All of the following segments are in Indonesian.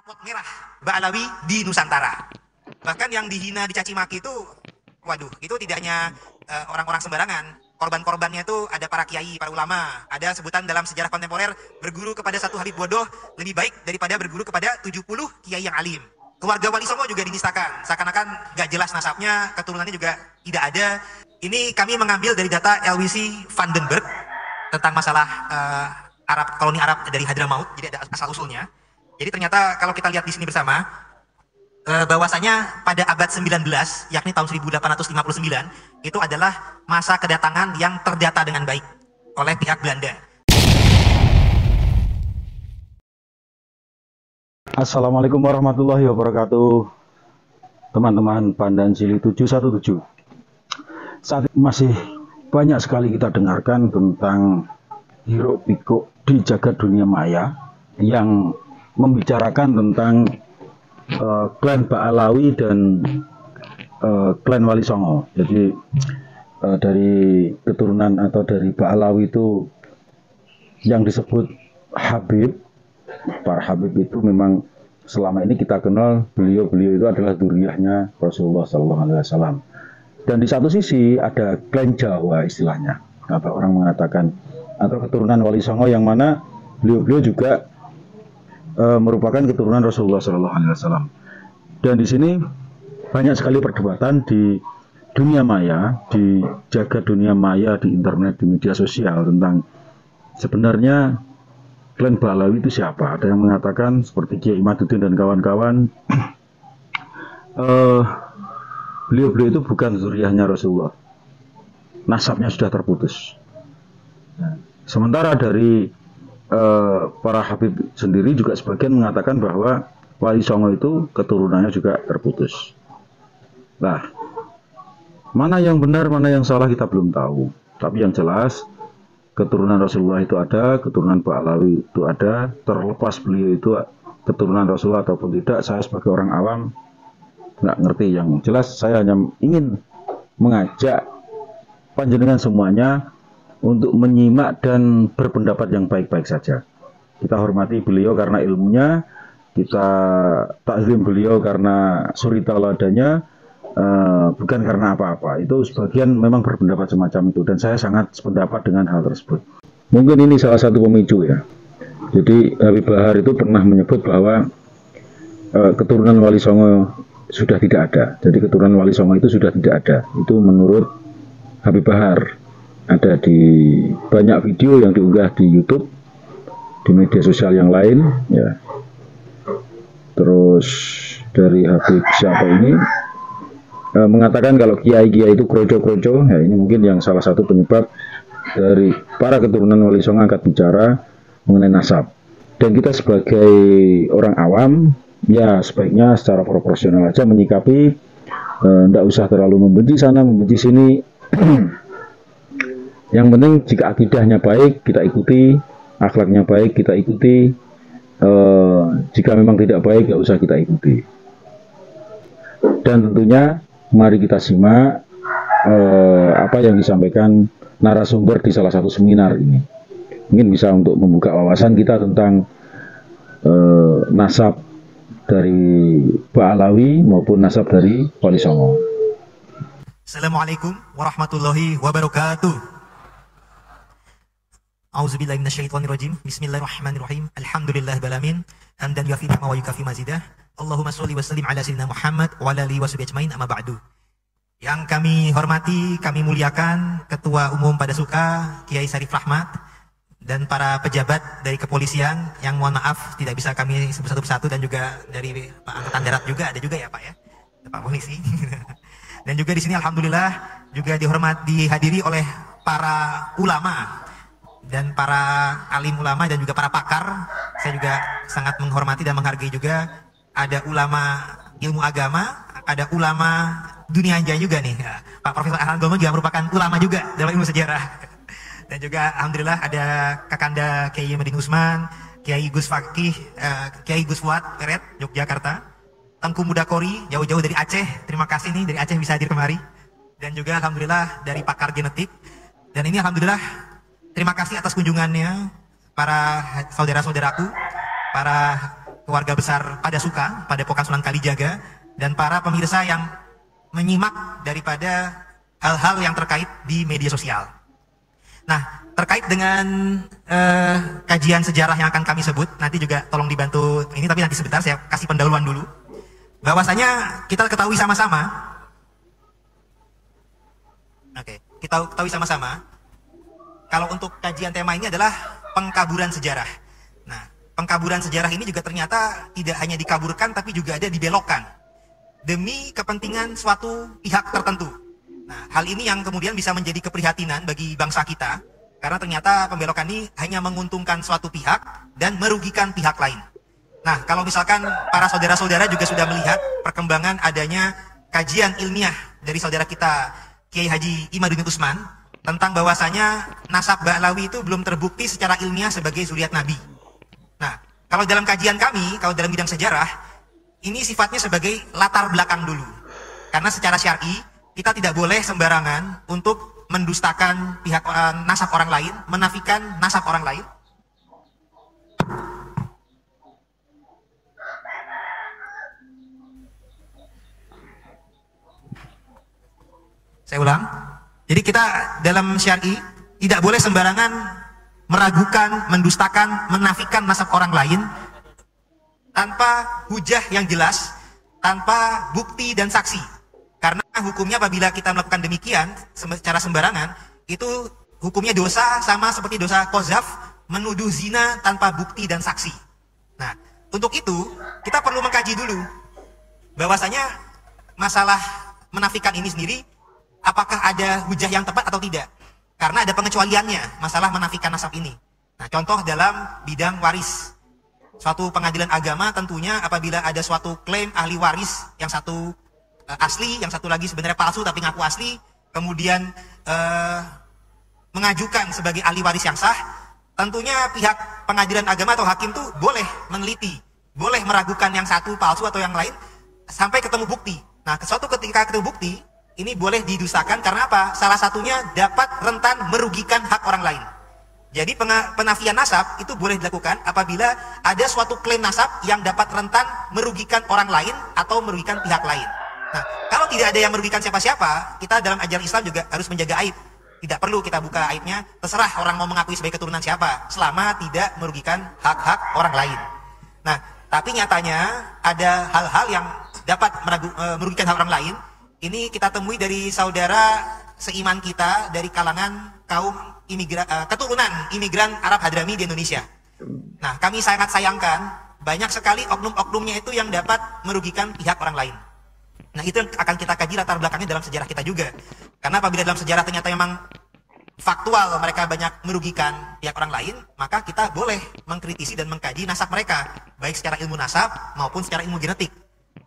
rapot merah Ba'alawi di Nusantara. Bahkan yang dihina, dicaci maki itu, waduh, itu tidak hanya orang-orang sembarangan. Korban-korbannya itu ada para kiai, para ulama. Ada sebutan dalam sejarah kontemporer, berguru kepada satu Habib bodoh lebih baik daripada berguru kepada 70 kiai yang alim. Keluarga Wali Songo juga dinistakan, seakan-akan gak jelas nasabnya, keturunannya juga tidak ada. Ini kami mengambil dari data LWC Vandenberg tentang masalah Arab, koloni Arab dari Hadramaut, jadi ada asal usulnya. Jadi ternyata kalau kita lihat di sini bersama, bahwasanya pada abad 19, yakni tahun 1859, itu adalah masa kedatangan yang terdata dengan baik oleh pihak Belanda. Assalamualaikum warahmatullahi wabarakatuh, teman-teman Pandan Cili 717. Saat ini masih banyak sekali kita dengarkan tentang hiruk pikuk di jagat dunia maya yang membicarakan tentang klan Ba'alawi dan klan Wali Songo. Jadi dari keturunan atau dari Ba'alawi itu yang disebut Habib. Para Habib itu memang selama ini kita kenal beliau itu adalah dzurriyyahnya Rasulullah SAW. Dan di satu sisi ada klan Jawa istilahnya, apa orang mengatakan, atau keturunan Wali Songo yang mana beliau juga merupakan keturunan Rasulullah SAW. Dan di sini banyak sekali perdebatan di dunia maya, di jagat dunia maya, di internet, di media sosial tentang sebenarnya klan Ba'alawi itu siapa. Ada yang mengatakan seperti Kiai Imaduddin dan kawan-kawan, beliau itu bukan dzurriyyahnya Rasulullah, nasabnya sudah terputus. Sementara dari para Habib sendiri juga sebagian mengatakan bahwa Wali Songo itu keturunannya juga terputus. Nah, mana yang benar, mana yang salah kita belum tahu. Tapi yang jelas keturunan Rasulullah itu ada, keturunan Ba'alawi itu ada. Terlepas beliau itu keturunan Rasulullah ataupun tidak, saya sebagai orang awam nggak ngerti. Yang jelas saya hanya ingin mengajak panjenengan semuanya untuk menyimak dan berpendapat yang baik-baik saja. Kita hormati beliau karena ilmunya, kita takzim beliau karena suri tauladanya, bukan karena apa-apa. Itu sebagian memang berpendapat semacam itu, dan saya sangat sependapat dengan hal tersebut. Mungkin ini salah satu pemicu ya. Jadi Habib Bahar itu pernah menyebut bahwa keturunan Wali Songo sudah tidak ada. Jadi keturunan Wali Songo itu sudah tidak ada. Itu menurut Habib Bahar. Ada di banyak video yang diunggah di YouTube, di media sosial yang lain ya. Terus dari Habib siapa ini mengatakan kalau kiai-kiai itu kroco-kroco ya. Ini mungkin yang salah satu penyebab dari para keturunan Wali Songo angkat bicara mengenai nasab. Dan kita sebagai orang awam ya sebaiknya secara proporsional aja menyikapi, tidak usah terlalu membenci sana membenci sini. Yang penting jika akidahnya baik kita ikuti, akhlaknya baik kita ikuti, jika memang tidak baik nggak usah kita ikuti. Dan tentunya mari kita simak apa yang disampaikan narasumber di salah satu seminar ini. Mungkin bisa untuk membuka wawasan kita tentang nasab dari Ba'alawi maupun nasab dari Wali Songo. Assalamualaikum warahmatullahi wabarakatuh. A'udzubillahi minasyaitonirrajim. Bismillahirrahmanirrahim. Alhamdulillahirabbil alamin. Hamdan yuafi ni'ma wa yukafi mazidah. Allahumma sholli wa sallim ala sayyidina Muhammad wa ala alihi washabihi ajmain, amma ba'du. Yang kami hormati, kami muliakan Ketua Umum Padasuka Kiai Syarif Rahmat dan para pejabat dari kepolisian yang mohon maaf tidak bisa kami sebut satu persatu, dan juga dari Pak Angkatan Darat juga ada juga ya Pak ya, Pak Polisi. Dan juga di sini alhamdulillah juga dihadiri oleh para ulama dan para alim ulama dan juga para pakar. Saya juga sangat menghormati dan menghargai juga. Ada ulama ilmu agama, ada ulama dunia jaya juga nih. Pak Profesor Ahlan Gomo juga merupakan ulama juga dalam ilmu sejarah. Dan juga alhamdulillah ada Kakanda Kiai Medin Usman, Kiai Gus Fakih, Kiai Gus Fuad Peret, Yogyakarta. Tengku Mudakori jauh-jauh dari Aceh. Terima kasih nih dari Aceh bisa hadir kemari. Dan juga alhamdulillah dari pakar genetik. Dan ini alhamdulillah terima kasih atas kunjungannya para saudara-saudaraku, para keluarga besar Padasuka, Padepokan Sunan Kalijaga, dan para pemirsa yang menyimak daripada hal-hal yang terkait di media sosial. Nah, terkait dengan kajian sejarah yang akan kami sebut, nanti juga tolong dibantu ini, tapi nanti sebentar saya kasih pendahuluan dulu. Bahwasanya kita ketahui sama-sama, kita ketahui sama-sama, kalau untuk kajian tema ini adalah pengkaburan sejarah. Nah, pengkaburan sejarah ini juga ternyata tidak hanya dikaburkan, tapi juga ada dibelokkan demi kepentingan suatu pihak tertentu. Nah, hal ini yang kemudian bisa menjadi keprihatinan bagi bangsa kita, karena ternyata pembelokan ini hanya menguntungkan suatu pihak dan merugikan pihak lain. Nah, kalau misalkan para saudara-saudara juga sudah melihat perkembangan adanya kajian ilmiah dari saudara kita Kiai Haji Imaduddin Utsman tentang bahwasanya nasab Ba'lawi itu belum terbukti secara ilmiah sebagai zuriat Nabi. Nah, kalau dalam kajian kami, kalau dalam bidang sejarah, ini sifatnya sebagai latar belakang dulu. Karena secara syar'i, kita tidak boleh sembarangan untuk mendustakan pihak nasab orang lain, menafikan nasab orang lain. Saya ulang. Jadi kita dalam syar'i tidak boleh sembarangan meragukan, mendustakan, menafikan nasab orang lain tanpa hujah yang jelas, tanpa bukti dan saksi. Karena hukumnya apabila kita melakukan demikian secara sembarangan, itu hukumnya dosa sama seperti dosa qazaf, menuduh zina tanpa bukti dan saksi. Nah, untuk itu kita perlu mengkaji dulu bahwasanya masalah menafikan ini sendiri apakah ada hujah yang tepat atau tidak. Karena ada pengecualiannya masalah menafikan nasab ini. Nah, contoh dalam bidang waris. Suatu pengadilan agama tentunya apabila ada suatu klaim ahli waris, yang satu asli, yang satu lagi sebenarnya palsu tapi ngaku asli, kemudian mengajukan sebagai ahli waris yang sah, tentunya pihak pengadilan agama atau hakim tuh boleh meneliti, boleh meragukan yang satu palsu atau yang lain sampai ketemu bukti. Nah, suatu ketika ketemu bukti, ini boleh didustakan karena apa? Salah satunya dapat rentan merugikan hak orang lain. Jadi penafian nasab itu boleh dilakukan apabila ada suatu klaim nasab yang dapat rentan merugikan orang lain atau merugikan pihak lain. Nah, kalau tidak ada yang merugikan siapa-siapa, kita dalam ajaran Islam juga harus menjaga aib. Tidak perlu kita buka aibnya, terserah orang mau mengakui sebagai keturunan siapa, selama tidak merugikan hak-hak orang lain. Nah, tapi nyatanya ada hal-hal yang dapat merugikan hak orang lain. Ini kita temui dari saudara seiman kita dari kalangan kaum keturunan imigran Arab Hadrami di Indonesia. Nah, kami sangat sayangkan banyak sekali oknum-oknumnya itu yang dapat merugikan pihak orang lain. Nah, itu yang akan kita kaji latar belakangnya dalam sejarah kita juga. Karena apabila dalam sejarah ternyata memang faktual mereka banyak merugikan pihak orang lain, maka kita boleh mengkritisi dan mengkaji nasab mereka, baik secara ilmu nasab maupun secara ilmu genetik.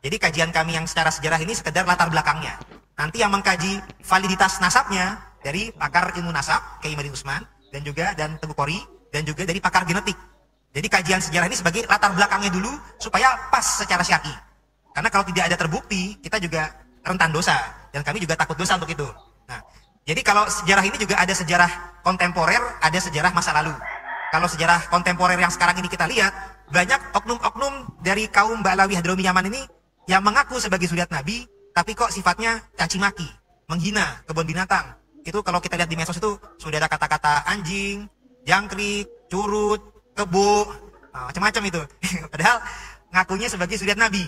Jadi kajian kami yang secara sejarah ini sekedar latar belakangnya. Nanti yang mengkaji validitas nasabnya dari pakar ilmu nasab, Kiai Imaduddin Utsman, dan Teguh Qori, dan juga dari pakar genetik. Jadi kajian sejarah ini sebagai latar belakangnya dulu supaya pas secara syar'i. Karena kalau tidak ada terbukti, kita juga rentan dosa, dan kami juga takut dosa untuk itu. Nah, jadi kalau sejarah ini juga ada sejarah kontemporer, ada sejarah masa lalu. Kalau sejarah kontemporer yang sekarang ini kita lihat, banyak oknum-oknum dari kaum Ba'lawi Hadrami Yaman ini yang mengaku sebagai zuriat Nabi, tapi kok sifatnya caci maki, menghina kebun binatang. Itu kalau kita lihat di medsos itu sudah ada kata-kata anjing, jangkrik, curut, kebo, macam-macam itu. Padahal ngakunya sebagai zuriat Nabi.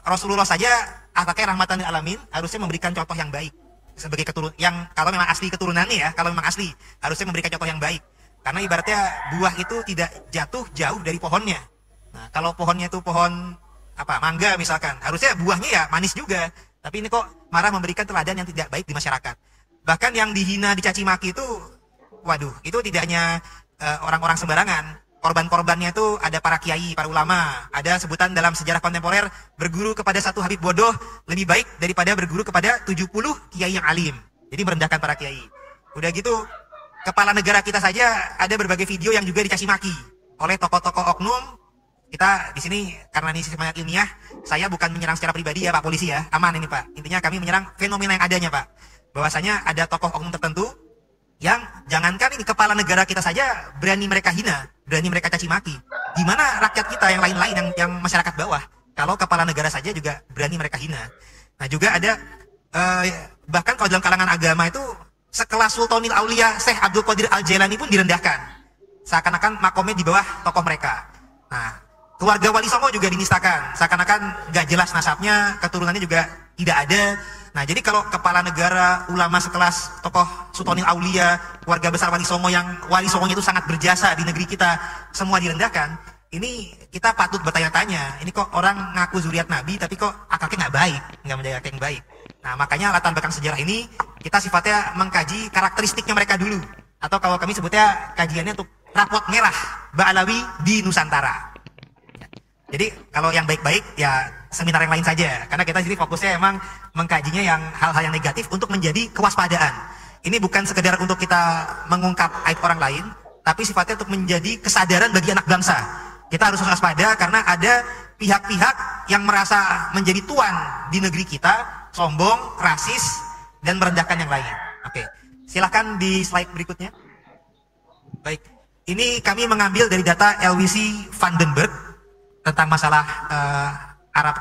Rasulullah saja akhlaknya rahmatan lil alamin, harusnya memberikan contoh yang baik sebagai keturunan yang kalau memang asli keturunannya ya, kalau memang asli harusnya memberikan contoh yang baik. Karena ibaratnya buah itu tidak jatuh jauh dari pohonnya. Nah, kalau pohonnya itu pohon mangga misalkan, harusnya buahnya ya manis juga. Tapi ini kok marah memberikan teladan yang tidak baik di masyarakat. Bahkan yang dihina, dicaci maki itu, waduh, itu tidak hanya orang-orang sembarangan. Korban-korbannya itu ada para kiai, para ulama. Ada sebutan dalam sejarah kontemporer, berguru kepada satu habib bodoh lebih baik daripada berguru kepada 70 kiai yang alim. Jadi merendahkan para kiai. Udah gitu, kepala negara kita saja ada berbagai video yang juga dicaci maki oleh tokoh-tokoh oknum. Kita di sini karena ini semangat ilmiah, saya bukan menyerang secara pribadi ya Pak Polisi ya, aman ini Pak. Intinya kami menyerang fenomena yang adanya Pak. Bahwasanya ada tokoh oknum tertentu yang jangankan ini kepala negara kita saja berani mereka hina berani mereka caci maki. Gimana rakyat kita yang lain-lain, yang masyarakat bawah? Kalau kepala negara saja juga berani mereka hina. Nah juga ada bahkan kalau dalam kalangan agama itu sekelas Sultanil Aulia Syekh Abdul Qadir Al-Jailani pun direndahkan, seakan-akan makomnya di bawah tokoh mereka. Nah keluarga Wali Songo juga dinistakan, seakan-akan nggak jelas nasabnya, keturunannya juga tidak ada. Nah jadi kalau kepala negara, ulama sekelas tokoh Sultanil Aulia, keluarga besar Wali Songo yang Wali Songonya itu sangat berjasa di negeri kita, semua direndahkan. Ini kita patut bertanya-tanya, ini kok orang ngaku zuriat Nabi tapi kok akhlaknya nggak baik, nggak menjaga akhlak yang baik. Nah makanya latar belakang sejarah ini kita sifatnya mengkaji karakteristiknya mereka dulu, atau kalau kami sebutnya kajiannya untuk rapot merah Ba'alawi di Nusantara. Jadi kalau yang baik-baik ya seminar yang lain saja, karena kita sini fokusnya emang mengkajinya yang hal-hal yang negatif untuk menjadi kewaspadaan. Ini bukan sekedar untuk kita mengungkap aib orang lain, tapi sifatnya untuk menjadi kesadaran bagi anak bangsa. Kita harus waspada karena ada pihak-pihak yang merasa menjadi tuan di negeri kita, sombong, rasis, dan merendahkan yang lain. Oke, silahkan di slide berikutnya. Baik, ini kami mengambil dari data LWC Vandenberg tentang masalah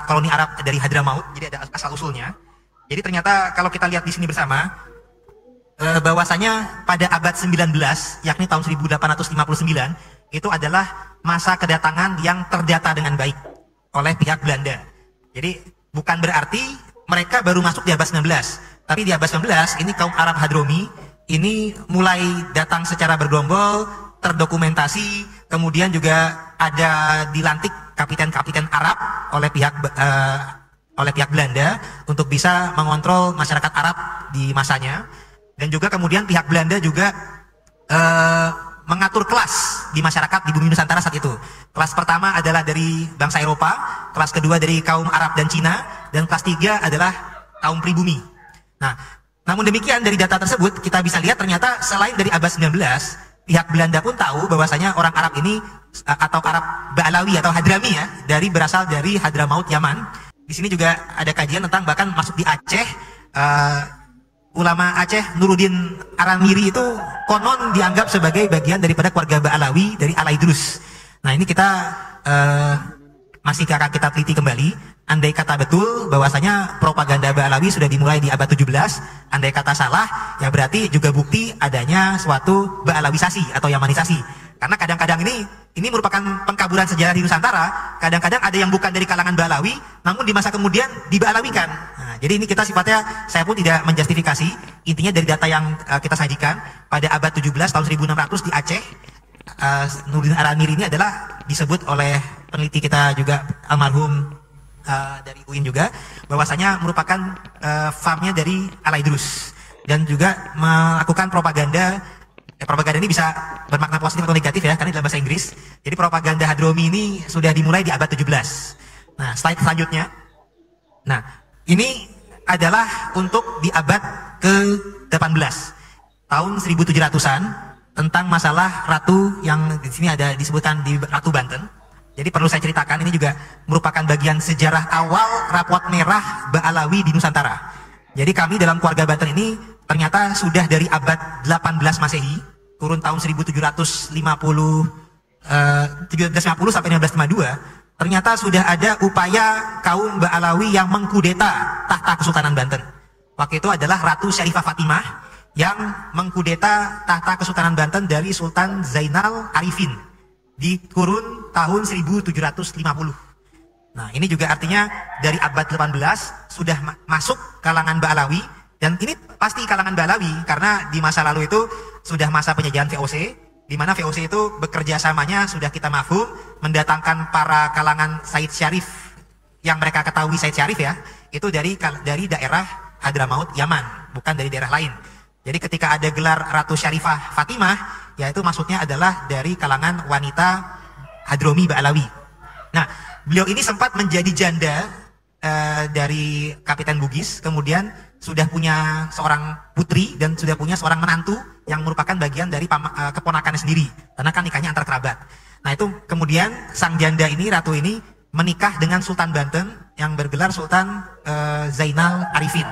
koloni Arab dari Hadramaut. Jadi ada asal-usulnya. Jadi ternyata kalau kita lihat di sini bersama, bahwasanya pada abad 19, yakni tahun 1859, itu adalah masa kedatangan yang terdata dengan baik oleh pihak Belanda. Jadi bukan berarti mereka baru masuk di abad 19, tapi di abad 19 ini kaum Arab Hadromi ini mulai datang secara bergerombol, terdokumentasi, kemudian juga ada dilantik kapiten-kapiten Arab oleh pihak Belanda untuk bisa mengontrol masyarakat Arab di masanya. Dan juga kemudian pihak Belanda juga mengatur kelas di masyarakat di bumi Nusantara saat itu. Kelas pertama adalah dari bangsa Eropa, kelas kedua dari kaum Arab dan Cina, dan kelas tiga adalah kaum pribumi. Nah, namun demikian dari data tersebut kita bisa lihat ternyata selain dari abad 19, pihak Belanda pun tahu bahwasanya orang Arab ini atau Arab Ba'alawi atau Hadrami ya, berasal dari Hadramaut Yaman. Di sini juga ada kajian tentang bahkan masuk di Aceh. Ulama Aceh Nuruddin Aramiri itu konon dianggap sebagai bagian daripada keluarga Ba'alawi dari Al-Idrus. Nah ini kita masih akan kita teliti kembali. Andai kata betul bahwasanya propaganda Ba'alawi sudah dimulai di abad 17, andai kata salah ya berarti juga bukti adanya suatu Ba'alawisasi atau Yamanisasi. Karena kadang-kadang ini merupakan pengkaburan sejarah di Nusantara. Kadang-kadang ada yang bukan dari kalangan Ba'alawi, namun di masa kemudian diba'alawikan. Nah, jadi ini kita sifatnya, saya pun tidak menjustifikasi. Intinya dari data yang kita sajikan pada abad 17 tahun 1600 di Aceh, Nuruddin Aramiri ini adalah disebut oleh peneliti kita juga almarhum dari UIN juga, bahwasanya merupakan farmnya dari Al-Idrus dan juga melakukan propaganda. Propaganda ini bisa bermakna positif atau negatif ya, karena dalam bahasa Inggris. Jadi propaganda Hadromi ini sudah dimulai di abad 17. Nah, slide selanjutnya. Nah, ini adalah untuk di abad ke-18. Tahun 1700-an tentang masalah ratu yang di sini ada disebutkan di Ratu Banten. Jadi perlu saya ceritakan, ini juga merupakan bagian sejarah awal rapot merah Ba'alawi di Nusantara. Jadi kami dalam keluarga Banten ini ternyata sudah dari abad 18 Masehi, kurun tahun 1750 sampai 1952, ternyata sudah ada upaya kaum Ba'alawi yang mengkudeta tahta Kesultanan Banten. Waktu itu adalah Ratu Syarifah Fatimah yang mengkudeta tahta Kesultanan Banten dari Sultan Zainal Arifin di kurun tahun 1750. Nah, ini juga artinya dari abad 18 sudah masuk kalangan Ba'alawi. Dan ini pasti kalangan Ba'alawi karena di masa lalu itu sudah masa penjajahan VOC, di mana VOC itu bekerja samanya sudah kita mafhum mendatangkan para kalangan Said Syarif yang mereka ketahui Said Syarif ya, itu dari daerah Hadramaut Yaman, bukan dari daerah lain. Jadi ketika ada gelar Ratu Syarifah Fatimah, yaitu maksudnya adalah dari kalangan wanita Hadromi Ba'alawi. Nah, beliau ini sempat menjadi janda dari Kapiten Bugis, kemudian sudah punya seorang putri dan sudah punya seorang menantu yang merupakan bagian dari keponakannya sendiri, karena kan nikahnya antar kerabat. Nah itu kemudian sang janda ini, ratu ini menikah dengan Sultan Banten yang bergelar Sultan Zainal Arifin.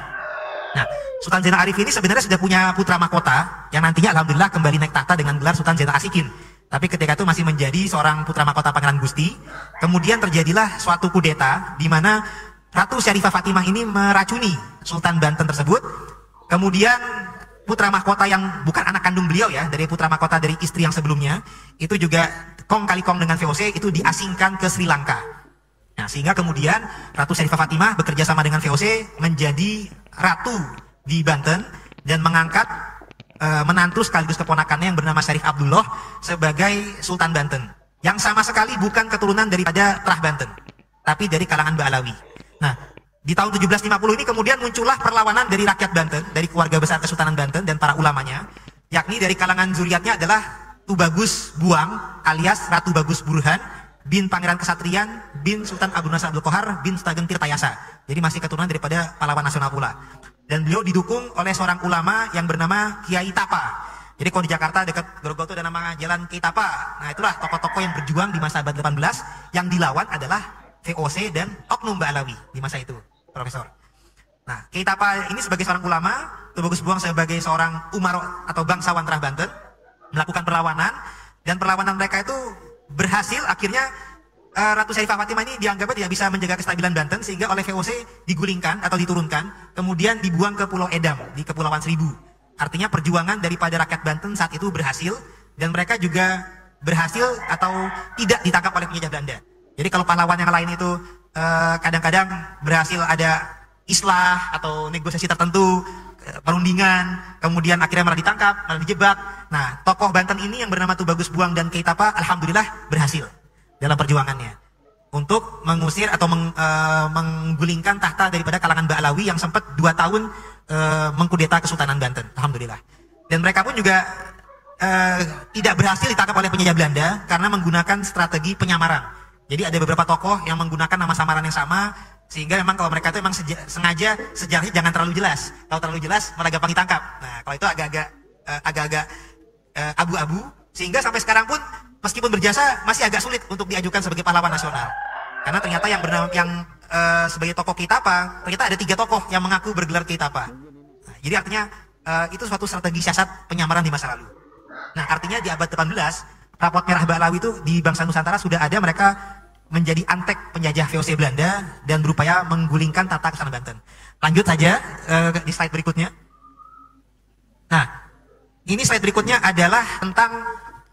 Nah Sultan Zainal Arifin ini sebenarnya sudah punya putra mahkota yang nantinya alhamdulillah kembali naik tahta dengan gelar Sultan Zainal Asikin. Tapi ketika itu masih menjadi seorang putra mahkota Pangeran Gusti. Kemudian terjadilah suatu kudeta di mana Ratu Syarifah Fatimah ini meracuni Sultan Banten tersebut. Kemudian putra mahkota yang bukan anak kandung beliau ya, dari putra mahkota dari istri yang sebelumnya, itu juga kong kali kong dengan VOC itu diasingkan ke Sri Lanka. Nah, sehingga kemudian Ratu Syarifah Fatimah bekerja sama dengan VOC menjadi ratu di Banten dan mengangkat menantu sekaligus keponakannya yang bernama Syarif Abdullah sebagai Sultan Banten, yang sama sekali bukan keturunan daripada Trah Banten, tapi dari kalangan Ba'alawi. Nah, di tahun 1750 ini kemudian muncullah perlawanan dari rakyat Banten, dari keluarga besar Kesultanan Banten dan para ulamanya, yakni dari kalangan zuriatnya adalah Tubagus Buang alias Ratu Bagus Burhan bin Pangeran Kesatrian bin Sultan Abu Nasr Abdul Qohar bin Stageng Tirtayasa. Jadi masih keturunan daripada pahlawan nasional pula. Dan beliau didukung oleh seorang ulama yang bernama Kiai Tapa. Jadi kalau di Jakarta dekat Grogol itu ada nama Jalan Kiai Tapa. Nah, itulah tokoh-tokoh yang berjuang di masa abad 18 yang dilawan adalah VOC dan oknum Ba'alawi di masa itu, Profesor. Nah, Kiai Tapa ini sebagai seorang ulama, Tubagus Buang sebagai seorang umaro atau bangsawan Trah Banten melakukan perlawanan, dan perlawanan mereka itu berhasil. Akhirnya Ratu Syarifah Fatimah ini dianggapnya tidak bisa menjaga kestabilan Banten, sehingga oleh VOC digulingkan atau diturunkan, kemudian dibuang ke Pulau Edam di Kepulauan Seribu. Artinya perjuangan daripada rakyat Banten saat itu berhasil, dan mereka juga berhasil atau tidak ditangkap oleh penjajah Belanda. Jadi kalau pahlawan yang lain itu kadang-kadang berhasil ada islah atau negosiasi tertentu, perundingan, kemudian akhirnya malah ditangkap, malah dijebak. Nah, tokoh Banten ini yang bernama Tubagus Buang dan Kiai Tapa alhamdulillah berhasil dalam perjuangannya untuk mengusir atau menggulingkan tahta daripada kalangan Ba'alawi yang sempat 2 tahun mengkudeta Kesultanan Banten, alhamdulillah. Dan mereka pun juga tidak berhasil ditangkap oleh penjajah Belanda karena menggunakan strategi penyamaran. Jadi ada beberapa tokoh yang menggunakan nama samaran yang sama, sehingga memang kalau mereka itu memang sengaja sejarahnya jangan terlalu jelas. Kalau terlalu jelas malah gampang ditangkap. Nah, kalau itu agak-agak abu-abu, sehingga sampai sekarang pun meskipun berjasa masih agak sulit untuk diajukan sebagai pahlawan nasional. Karena ternyata yang bernama sebagai tokoh Kiai Tapa, ternyata ada 3 tokoh yang mengaku bergelar Kiai Tapa. Nah, jadi artinya itu suatu strategi siasat penyamaran di masa lalu. Nah, artinya di abad 18 rapot merah Ba'alawi itu di bangsa Nusantara sudah ada, mereka menjadi antek penjajah VOC Belanda dan berupaya menggulingkan tata Kesultanan Banten. Lanjut saja di slide berikutnya. Nah, ini slide berikutnya adalah tentang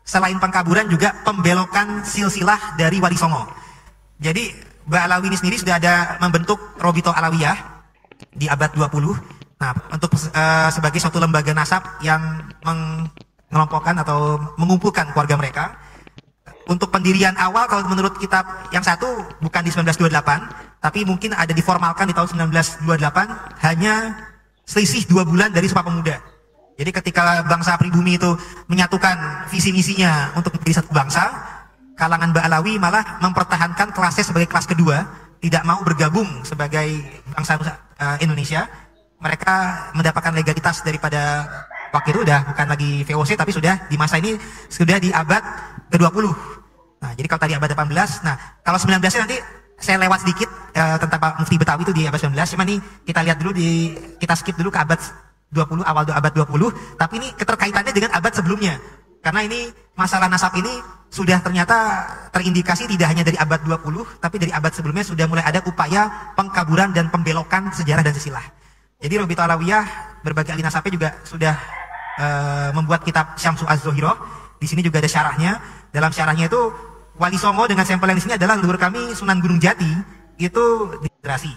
selain pengkaburan juga pembelokan silsilah dari Wali Songo. Jadi Ba'alawi ini sendiri sudah ada membentuk Robito Alawiyah di abad 20. Nah, untuk sebagai suatu lembaga nasab yang mengelompokkan atau mengumpulkan keluarga mereka. Untuk pendirian awal kalau menurut kitab yang satu bukan di 1928, tapi mungkin ada diformalkan di tahun 1928, hanya selisih 2 bulan dari Sumpah Pemuda. Jadi ketika bangsa pribumi itu menyatukan visi misinya untuk menjadi satu bangsa, kalangan Ba'alawi malah mempertahankan kelasnya sebagai kelas kedua, tidak mau bergabung sebagai bangsa Indonesia. Mereka mendapatkan legalitas daripada waktu itu udah bukan lagi VOC, tapi sudah di masa ini sudah di abad ke-20. Nah, jadi kalau tadi abad 18, nah kalau 19 nanti saya lewat sedikit tentang Pak Mufti Betawi itu di abad 19, cuma nih kita lihat dulu kita skip dulu ke abad 20, awal abad 20, tapi ini keterkaitannya dengan abad sebelumnya. Karena ini masalah nasab ini sudah ternyata terindikasi tidak hanya dari abad 20, tapi dari abad sebelumnya sudah mulai ada upaya pengkaburan dan pembelokan sejarah dan silsilah. Jadi Robito Alawiyah berbagai ahli nasabnya juga sudah membuat kitab Syamsu Az-Zohiro. Di sini juga ada syarahnya. Dalam syarahnya itu Wali Songo dengan sampel yang di sini adalah leluhur kami Sunan Gunung Jati itu generasi.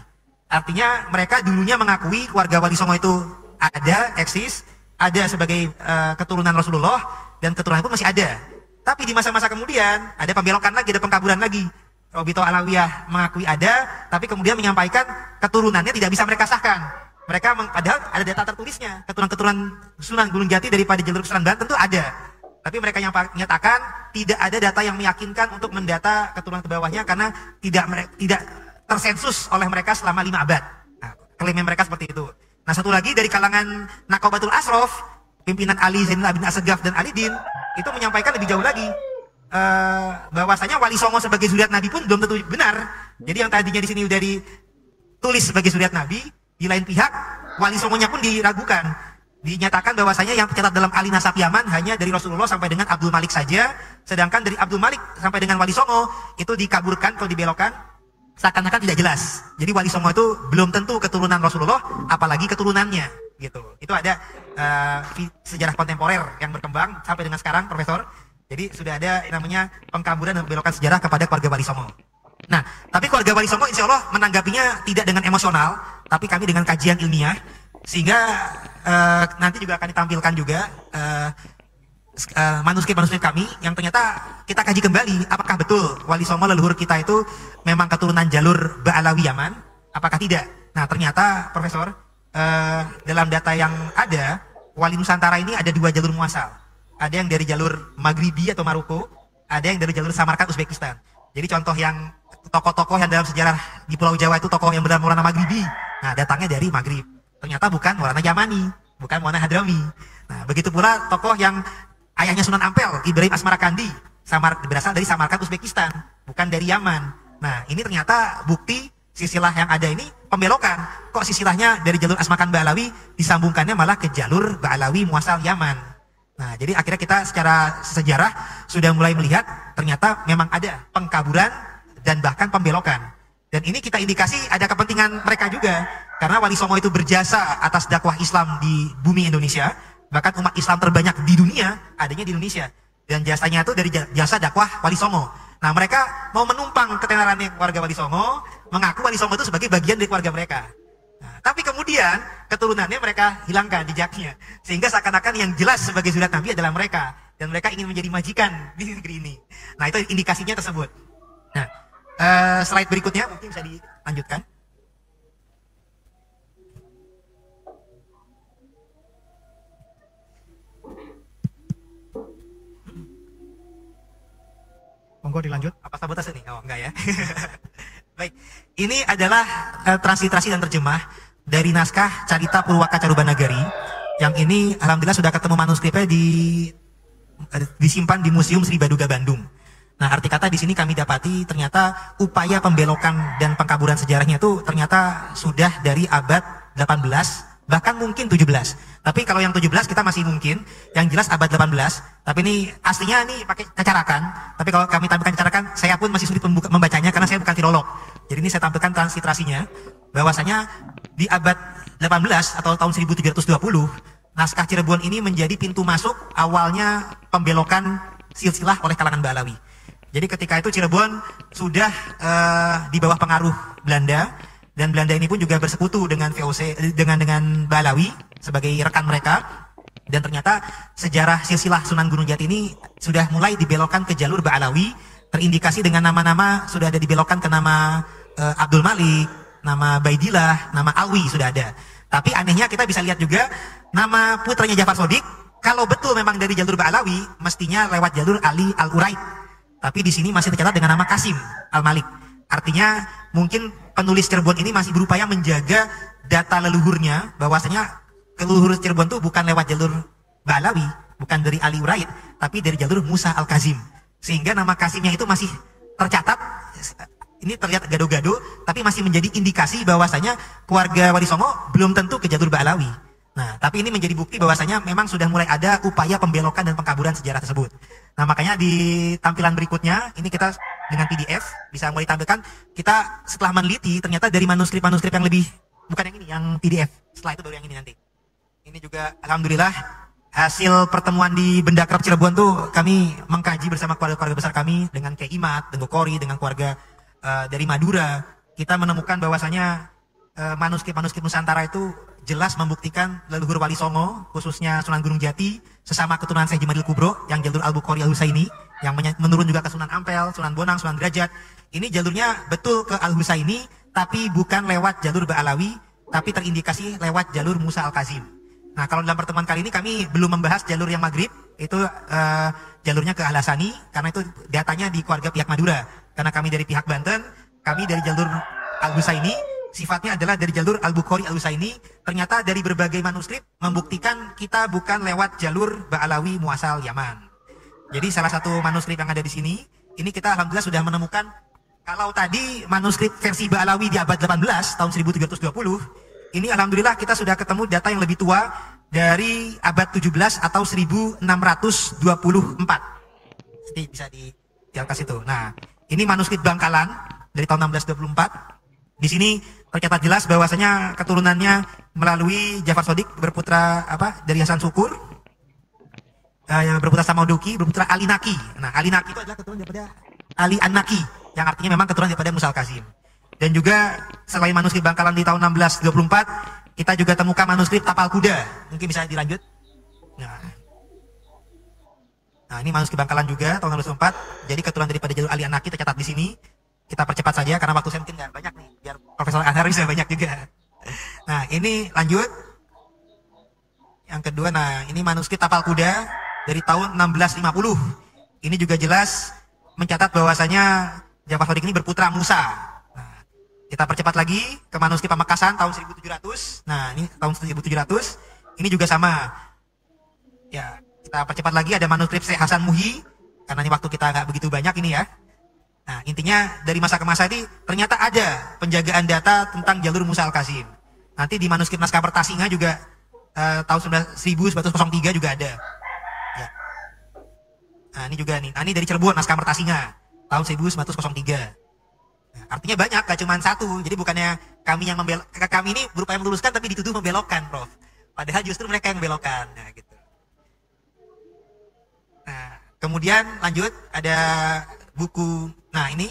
Artinya mereka dulunya mengakui keluarga Wali Songo itu ada, eksis, ada sebagai keturunan Rasulullah, dan keturunan pun masih ada. Tapi di masa-masa kemudian ada pembelokan lagi, ada pengkaburan lagi. Robito Alawiyah mengakui ada, tapi kemudian menyampaikan keturunannya tidak bisa mereka sahkan. Mereka padahal ada data tertulisnya, keturunan-keturunan Sunan Gunung Jati daripada jalur Kesultanan Banten itu ada. Tapi mereka yang menyatakan tidak ada data yang meyakinkan untuk mendata keturunan ke bawahnya karena tidak tersensus oleh mereka selama 5 abad. Nah, klaimnya mereka seperti itu. Nah, satu lagi dari kalangan Naqobatul Asrof, pimpinan Ali Zainal Abidin Assegaf dan Ali Din, itu menyampaikan lebih jauh lagi bahwasanya Wali Songo sebagai zuriat Nabi pun belum tentu benar. Jadi yang tadinya di sini udah ditulis sebagai zuriat Nabi, di lain pihak Wali Songonya pun diragukan. Dinyatakan bahwasanya yang tercatat dalam ahli nasab Yaman hanya dari Rasulullah sampai dengan Abdul Malik saja, sedangkan dari Abdul Malik sampai dengan Wali Songo itu dikaburkan atau dibelokkan seakan-akan tidak jelas. Jadi Wali Songo itu belum tentu keturunan Rasulullah, apalagi keturunannya gitu. Itu ada sejarah kontemporer yang berkembang sampai dengan sekarang, Profesor. Jadi sudah ada yang namanya pengkaburan dan pembelokan sejarah kepada keluarga Wali Songo. Nah, tapi keluarga Wali Songo insya Allah menanggapinya tidak dengan emosional, tapi kami dengan kajian ilmiah, sehingga nanti juga akan ditampilkan juga manuskrip-manuskrip kami yang ternyata kita kaji kembali apakah betul Wali Songo leluhur kita itu memang keturunan jalur Ba'alawi Yaman, apakah tidak. Nah ternyata Profesor, dalam data yang ada, Wali Nusantara ini ada 2 jalur muasal. Ada yang dari jalur Maghribi atau Maroko, ada yang dari jalur Samarkand Uzbekistan. Jadi contoh yang tokoh-tokoh yang dalam sejarah di Pulau Jawa itu tokoh yang bernama Maulana Maghribi, nah datangnya dari Maghrib. Ternyata bukan Maulana Yamani, bukan Maulana Hadrami. Nah, begitu pula tokoh yang ayahnya Sunan Ampel, Ibrahim Asmarakandi, berasal dari Samarkand Uzbekistan, bukan dari Yaman. Nah, ini ternyata bukti silsilah yang ada ini pembelokan. Kok silsilahnya dari jalur Asmakan Ba'alawi disambungkannya malah ke jalur Ba'alawi muasal Yaman. Nah, jadi akhirnya kita secara sejarah sudah mulai melihat ternyata memang ada pengkaburan dan bahkan pembelokan. Dan ini kita indikasi ada kepentingan mereka juga. Karena Wali Songo itu berjasa atas dakwah Islam di bumi Indonesia. Bahkan umat Islam terbanyak di dunia adanya di Indonesia. Dan jasanya itu dari jasa dakwah Wali Songo. Nah mereka mau menumpang ketenarannya keluarga Wali Songo, mengaku Wali Songo itu sebagai bagian dari keluarga mereka. Nah, tapi kemudian keturunannya mereka hilangkan jejaknya. Sehingga seakan-akan yang jelas sebagai zuriat Nabi adalah mereka. Dan mereka ingin menjadi majikan di negeri ini. Nah itu indikasinya tersebut. Nah slide berikutnya mungkin bisa dilanjutkan. Monggo dilanjut. Apa sabotase nih? Oh enggak ya. Baik, ini adalah transliterasi dan terjemah dari naskah Carita Purwaka Carubanagari. Yang ini alhamdulillah sudah ketemu manuskripnya disimpan di Museum Sri Baduga Bandung. Nah, arti kata di sini kami dapati ternyata upaya pembelokan dan pengkaburan sejarahnya itu ternyata sudah dari abad 18, bahkan mungkin 17. Tapi kalau yang 17 kita masih mungkin, yang jelas abad 18. Tapi ini aslinya nih pakai cacarakan. Tapi kalau kami tampilkan cacarakan, saya pun masih sulit membacanya karena saya bukan filolog. Jadi ini saya tampilkan transliterasinya, bahwasanya di abad 18 atau tahun 1720, naskah Cirebon ini menjadi pintu masuk awalnya pembelokan silsilah oleh kalangan Ba'alawi. Jadi ketika itu Cirebon sudah di bawah pengaruh Belanda, dan Belanda ini pun juga bersekutu dengan VOC dengan Ba'alawi sebagai rekan mereka. Dan ternyata sejarah silsilah Sunan Gunung Jati ini sudah mulai dibelokkan ke jalur Ba'alawi, terindikasi dengan nama-nama sudah ada dibelokkan ke nama Abdul Malik, nama Baidillah, nama Alwi sudah ada. Tapi anehnya kita bisa lihat juga nama putranya Ja'far Shodiq, kalau betul memang dari jalur Ba'alawi, mestinya lewat jalur Ali Al-Uraid. Tapi di sini masih tercatat dengan nama Kasim Al-Malik. Artinya mungkin penulis Cirebon ini masih berupaya menjaga data leluhurnya, bahwasanya leluhur Cirebon itu bukan lewat jalur Ba'alawi, bukan dari Ali Uraid, tapi dari jalur Musa Al-Kazim. Sehingga nama Kasimnya itu masih tercatat, ini terlihat gado-gado, tapi masih menjadi indikasi bahwasanya keluarga Wali Songo belum tentu ke jalur Ba'alawi. Nah, tapi ini menjadi bukti bahwasanya memang sudah mulai ada upaya pembelokan dan pengkaburan sejarah tersebut. Nah, makanya di tampilan berikutnya, ini kita dengan PDF, bisa mulai tampilkan, kita setelah meneliti, ternyata dari manuskrip-manuskrip yang lebih, bukan yang ini, yang PDF, setelah itu baru yang ini nanti. Ini juga, alhamdulillah, hasil pertemuan di Benda Kerap Cirebon tuh, kami mengkaji bersama keluarga-keluarga besar kami, dengan Kei Imat, dengan Kori, dengan keluarga dari Madura. Kita menemukan bahwasanya manuskrip-manuskrip Nusantara itu jelas membuktikan leluhur Wali Songo, khususnya Sunan Gunung Jati, sesama keturunan Syekh Jumadil Kubro, yang jalur Al-Bukhari Al-Husaini, yang menurun juga ke Sunan Ampel, Sunan Bonang, Sunan Derajat. Ini jalurnya betul ke Al-Husaini, tapi bukan lewat jalur Ba'alawi, tapi terindikasi lewat jalur Musa Al-Kazim. Nah, kalau dalam pertemuan kali ini kami belum membahas jalur yang Maghrib, itu jalurnya ke Al-Hasani, karena itu datanya di keluarga pihak Madura. Karena kami dari pihak Banten, kami dari jalur Al-Husaini, sifatnya adalah dari jalur Al-Bukhari Al-Husaini. Ternyata dari berbagai manuskrip membuktikan kita bukan lewat jalur Ba'alawi muasal Yaman. Jadi salah satu manuskrip yang ada di sini, ini kita alhamdulillah sudah menemukan, kalau tadi manuskrip versi Ba'alawi di abad 18 tahun 1720, ini alhamdulillah kita sudah ketemu data yang lebih tua dari abad 17 atau 1624. Jadi bisa di atas itu. Nah, ini manuskrip Bangkalan dari tahun 1624. Di sini tercatat jelas bahwasanya keturunannya melalui Jafar Shodiq berputra dari Hasan Syukur, yang berputra Samauduki, berputra Ali Naki. Nah, Ali Naki itu adalah keturunan daripada Ali An-Naki, yang artinya memang keturunan daripada Musa Al-Kazim. Dan juga selain manuskrip Bangkalan di tahun 1624, kita juga temukan manuskrip Tapal Kuda. Mungkin bisa dilanjut. Nah, ini manuskrip Bangkalan juga tahun 1624. Jadi keturunan daripada jalur Ali An-Naki tercatat di sini. Kita percepat saja karena waktu saya mungkin nggak banyak nih, biar Profesor Anhar bisa banyak juga. Nah, ini lanjut. Yang kedua, nah ini manuskrip Tapal Kuda dari tahun 1650. Ini juga jelas mencatat bahwasanya Jafar Shodiq ini berputra Musa. Nah, kita percepat lagi ke manuskrip Pamekasan tahun 1700. Nah, ini tahun 1700. Ini juga sama. Ya, kita percepat lagi, ada manuskrip Syekh Hasan Muhi. Karena ini waktu kita nggak begitu banyak ini ya. Nah, intinya dari masa ke masa ini ternyata ada penjagaan data tentang jalur Musa Al-Kazim. Nanti di manuskrip naskah Pertasinga juga tahun 1903 juga ada. Ya. Nah, ini juga nih. Nah, ini dari Cirebon naskah Pertasinga tahun 1903. Nah, artinya banyak, gak cuma satu. Jadi bukannya kami yang kami ini berupaya meluruskan tapi dituduh membelokkan, Prof. Padahal justru mereka yang membelokkan. Nah, gitu. Nah, kemudian lanjut ada buku. Nah, ini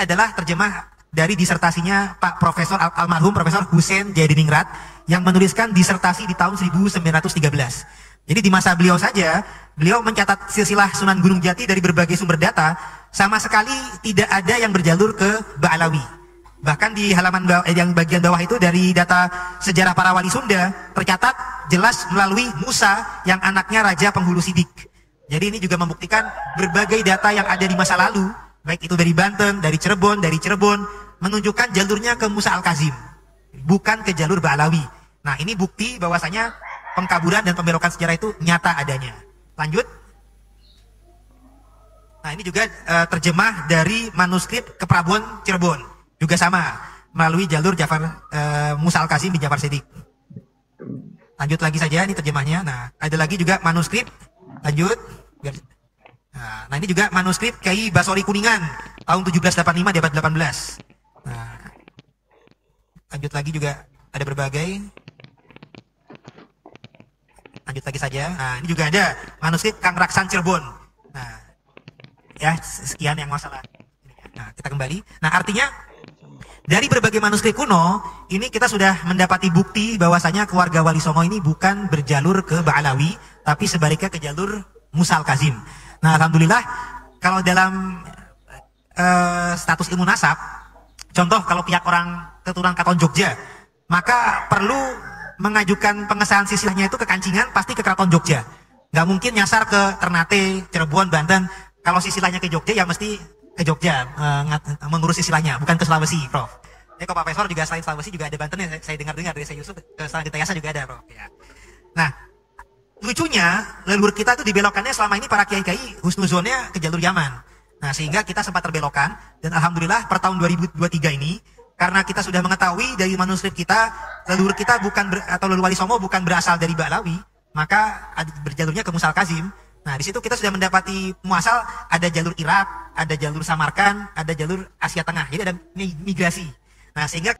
adalah terjemah dari disertasinya Pak Profesor almarhum Profesor Husein Jayadiningrat yang menuliskan disertasi di tahun 1913. Jadi di masa beliau saja, beliau mencatat silsilah Sunan Gunung Jati dari berbagai sumber data, sama sekali tidak ada yang berjalur ke Ba'alawi. Bahkan di halaman yang bagian bawah itu dari data sejarah para wali Sunda tercatat jelas melalui Musa yang anaknya Raja Penghulu Sidik. Jadi ini juga membuktikan berbagai data yang ada di masa lalu, baik itu dari Banten, dari Cirebon, menunjukkan jalurnya ke Musa Al-Kazim, bukan ke jalur Ba'alawi. Nah, ini bukti bahwasanya pengkaburan dan pembelokan sejarah itu nyata adanya. Lanjut. Nah, ini juga terjemah dari manuskrip Keprabuan Cirebon, juga sama melalui jalur Musa Al-Kazim bin Jafar Shodiq. Lanjut lagi saja, ini terjemahnya. Nah, ada lagi juga manuskrip. Lanjut. Nah, ini juga manuskrip Kiai Basori Kuningan tahun 1785 di abad 18. Nah, lanjut lagi juga ada berbagai. Lanjut lagi saja. Nah, ini juga ada manuskrip Kang Raksan Cirebon. Nah, ya sekian yang masalah. Nah, kita kembali. Nah, artinya dari berbagai manuskrip kuno ini kita sudah mendapati bukti bahwasanya keluarga Wali Songo ini bukan berjalur ke Ba'alawi, tapi sebaliknya ke jalur Musa Al-Kazim. Nah, alhamdulillah kalau dalam status ilmu nasab, contoh kalau pihak orang keturunan Katon Jogja, maka perlu mengajukan pengesahan silsilahnya itu ke Kancingan, pasti ke Keraton Jogja. Nggak mungkin nyasar ke Ternate, Cirebon, Banten. Kalau silsilahnya ke Jogja ya mesti ke Jogja mengurus silsilahnya, bukan ke Sulawesi, Prof. Ya, kalau Pak Profesor juga selain Sulawesi juga ada Banten ya, saya dengar-dengar dari saya Yusuf ke Selanjutnya juga ada, Prof. Ya. Nah, lucunya leluhur kita tuh dibelokkannya selama ini para kiai-kiai husnuzonnya ke jalur Yaman. Nah, sehingga kita sempat terbelokkan, dan alhamdulillah per tahun 2023 ini karena kita sudah mengetahui dari manuskrip kita leluhur kita atau leluhur Wali Songo bukan berasal dari Ba'alawi, maka berjalurnya ke Musa Al-Kazim. Nah, di situ kita sudah mendapati muasal ada jalur Irak, ada jalur Samarkand, ada jalur Asia Tengah. Jadi ada migrasi. Nah, sehingga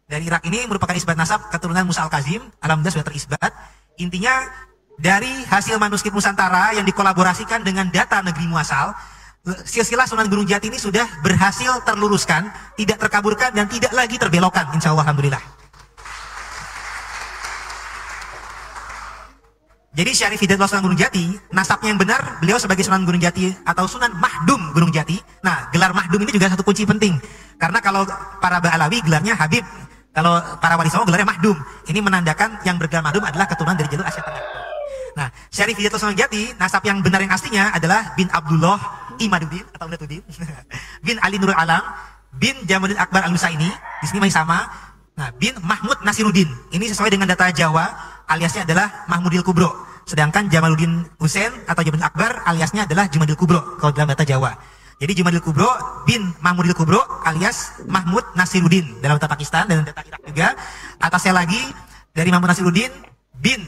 dari Irak ini merupakan isbat nasab keturunan Musa Al-Kazim. Alhamdulillah sudah terisbat. Intinya dari hasil manuskrip Nusantara yang dikolaborasikan dengan data negeri muasal, silsilah Sunan Gunung Jati ini sudah berhasil terluruskan, tidak terkaburkan dan tidak lagi terbelokkan, insya Allah, alhamdulillah. Jadi Syarif Hidayatullah Sunan Gunung Jati, nasabnya yang benar, beliau sebagai Sunan Gunung Jati atau Sunan Mahdum Gunung Jati. Nah, gelar Mahdum ini juga satu kunci penting, karena kalau para Ba'alawi gelarnya Habib, kalau para Wali Songo gelarnya Mahdum. Ini menandakan yang bergelar Mahdum adalah keturunan dari jalur Asia Tengah. Nah, Syarif Hidayatullah Sunan Jati, nasab yang benar yang aslinya adalah bin Abdullah Imaduddin atau Umdatuddin, bin Ali Nurul Alam, bin Jamaluddin Akbar Al-Husaini, di sini masih sama. Nah, bin Mahmud Nasiruddin, ini sesuai dengan data Jawa, aliasnya adalah Mahmudil Kubro. Sedangkan Jamaluddin Husain atau Jamaluddin Akbar aliasnya adalah Jumadil Kubro kalau dalam data Jawa. Jadi Jumadil Kubro bin Mahmudil Kubro alias Mahmud Nasiruddin dalam data Pakistan dan data Irak juga. Atasnya lagi dari Mahmud Nasiruddin bin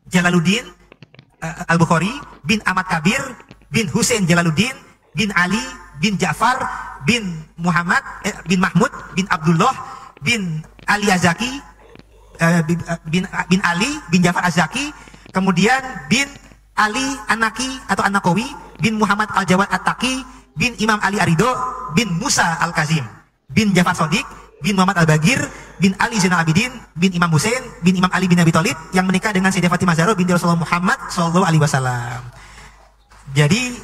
Jalaluddin Al-Bukhari, bin Ahmad Kabir, bin Husain Jalaluddin, bin Ali, bin Ja'far, bin Muhammad, bin Mahmud, bin Abdullah, bin Ali Az-Zaki, bin Ali, bin Ja'far Az-Zaki, kemudian bin Ali An-Naki atau An-Naqawi, bin Muhammad Al-Jawad At-Taqi, bin Imam Ali Arido, bin Musa Al-Kazim, bin Ja'far Shadiq, bin Muhammad Al-Bagir, bin Ali Zainal Abidin, bin Imam Husain, bin Imam Ali bin Abi Thalib yang menikah dengan Sayyidah Fatimah Zahra binti Rasulullah Muhammad sallallahu alaihi wasallam. Jadi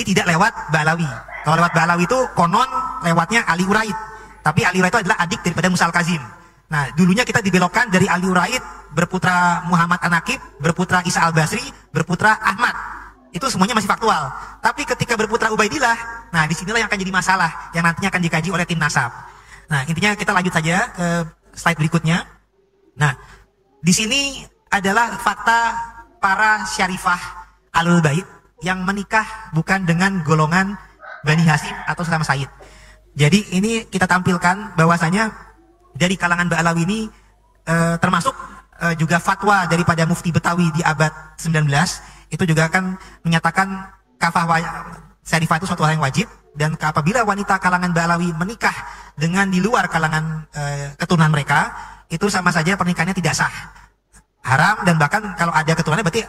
tidak lewat Ba'alawi. Kalau lewat Ba'alawi itu konon lewatnya Ali Uraid. Tapi Ali Uraid itu adalah adik daripada Musa Al-Kazim. Nah, dulunya kita dibelokkan dari Ali Uraid, berputra Muhammad An-Naqib, berputra Isa Al-Basri, berputra Ahmad. Itu semuanya masih faktual. Tapi ketika berputra Ubaidillah, nah disinilah yang akan jadi masalah, yang nantinya akan dikaji oleh tim nasab. Nah, intinya kita lanjut saja ke slide berikutnya. Nah, di sini adalah fakta para syarifah Ahlul Bait yang menikah bukan dengan golongan Bani Hasyim atau sesama Sayyid. Jadi ini kita tampilkan bahwasanya dari kalangan Ba'alawi ini termasuk juga fatwa daripada Mufti Betawi di abad 19 itu juga akan menyatakan kafah syarifah itu suatu hal yang wajib, dan apabila wanita kalangan Ba'alawi menikah dengan di luar kalangan keturunan mereka, itu sama saja pernikahannya tidak sah, haram, dan bahkan kalau ada keturunannya berarti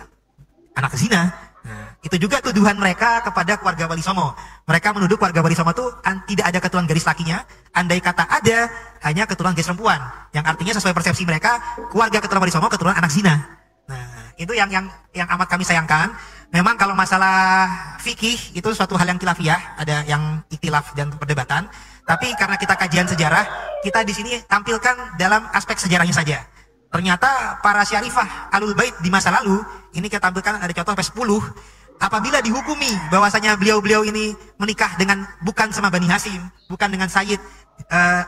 anak zina. Nah, itu juga tuduhan mereka kepada keluarga Wali Songo. Mereka menuduh keluarga Wali Songo itu tidak ada keturunan garis lakinya. Andai kata ada, hanya keturunan garis perempuan. Yang artinya sesuai persepsi mereka, keluarga keturunan Wali Songo keturunan anak zina. Nah, itu yang amat kami sayangkan. Memang kalau masalah fikih itu suatu hal yang khilafiyah, ada yang ikhtilaf dan perdebatan. Tapi karena kita kajian sejarah, kita di sini tampilkan dalam aspek sejarahnya saja. Ternyata para syarifah Ahlul Bait di masa lalu, ini kita tampilkan ada contoh sampai 10, apabila dihukumi bahwasanya beliau-beliau ini menikah dengan bukan sama Bani Hasyim, bukan dengan Sayyid,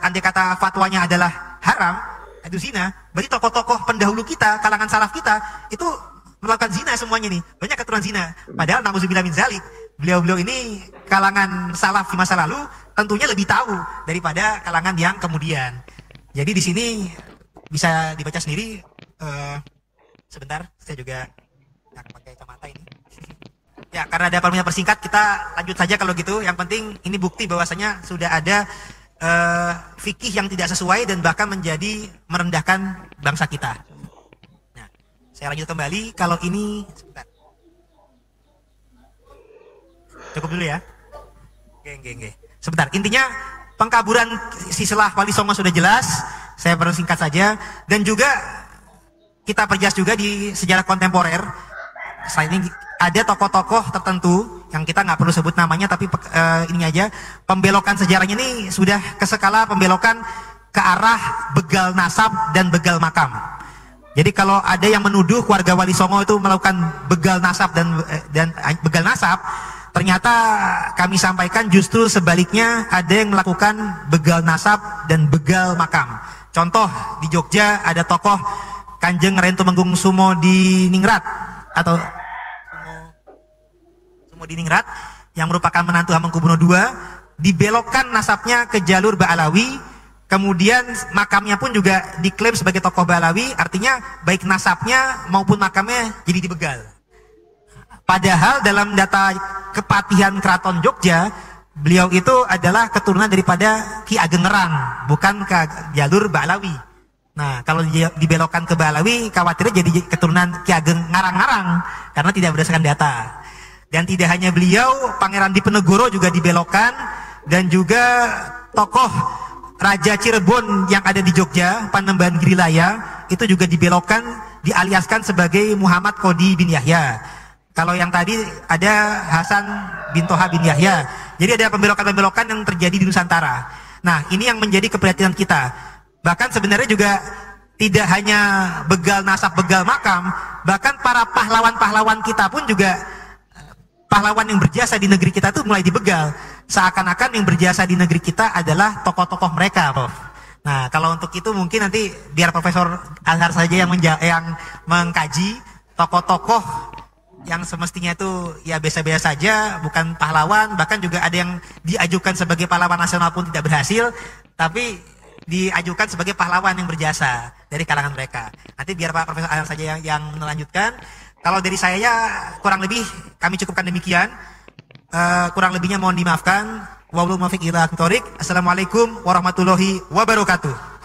andai kata fatwanya adalah haram, itu zina, berarti tokoh-tokoh pendahulu kita, kalangan salaf kita, itu melakukan zina semuanya nih, banyak keturunan zina. Padahal na'udzubillah min zalik, beliau-beliau ini kalangan salaf di masa lalu tentunya lebih tahu daripada kalangan yang kemudian. Jadi di sini bisa dibaca sendiri. Sebentar, saya juga akan pakai kacamata ini. Ya, karena ada permintaan persingkat, kita lanjut saja kalau gitu. Yang penting ini bukti bahwasanya sudah ada fikih yang tidak sesuai dan bahkan menjadi merendahkan bangsa kita. Nah, saya lanjut kembali. Kalau ini sebentar. Cukup dulu ya. Oke. Sebentar. Intinya pengkaburan silsilah Wali Songo sudah jelas. Saya persingkat saja, dan juga kita perjelas juga di sejarah kontemporer. Selain ini ada tokoh-tokoh tertentu yang kita nggak perlu sebut namanya, tapi ini aja pembelokan sejarahnya ini sudah ke skala pembelokan ke arah begal nasab dan begal makam. Jadi kalau ada yang menuduh keluarga Wali Songo itu melakukan begal nasab dan begal nasab, ternyata kami sampaikan justru sebaliknya, ada yang melakukan begal nasab dan begal makam. Contoh di Jogja ada tokoh Kanjeng Rento Menggung Sumo di Ningrat atau Sumo di Ningrat yang merupakan menantu Hamengkubuwono II, dibelokkan nasabnya ke jalur Ba'alawi, kemudian makamnya pun juga diklaim sebagai tokoh Ba'alawi, artinya baik nasabnya maupun makamnya jadi dibegal. Padahal dalam data Kepatihan Keraton Jogja, beliau itu adalah keturunan daripada Ki Ageng Ngerang, bukan ke jalur Ba'alawi. Nah, kalau dibelokkan ke Ba'alawi, khawatirnya jadi keturunan Ki Ageng Ngarang-ngarang, karena tidak berdasarkan data. Dan tidak hanya beliau, Pangeran Diponegoro juga dibelokkan, dan juga tokoh Raja Cirebon yang ada di Jogja, Panembahan Girilaya, itu juga dibelokkan, dialiaskan sebagai Muhammad Qodi bin Yahya. Kalau yang tadi ada Hasan bin Toha bin Yahya. Jadi ada pembelokan-pembelokan yang terjadi di Nusantara. Nah, ini yang menjadi keprihatinan kita. Bahkan sebenarnya juga tidak hanya begal nasab, begal makam, bahkan para pahlawan-pahlawan kita pun juga, pahlawan yang berjasa di negeri kita tuh mulai dibegal. Seakan-akan yang berjasa di negeri kita adalah tokoh-tokoh mereka, Prof. Nah, kalau untuk itu mungkin nanti biar Profesor Azhar saja yang mengkaji tokoh-tokoh yang semestinya itu ya biasa-biasa saja, bukan pahlawan, bahkan juga ada yang diajukan sebagai pahlawan nasional pun tidak berhasil, tapi diajukan sebagai pahlawan yang berjasa dari kalangan mereka. Nanti biar Pak Profesor Ayang saja yang melanjutkan. Kalau dari saya kurang lebih kami cukupkan demikian. Kurang lebihnya mohon dimaafkan. Wabillahi taufiq wal hidayah. Assalamualaikum warahmatullahi wabarakatuh.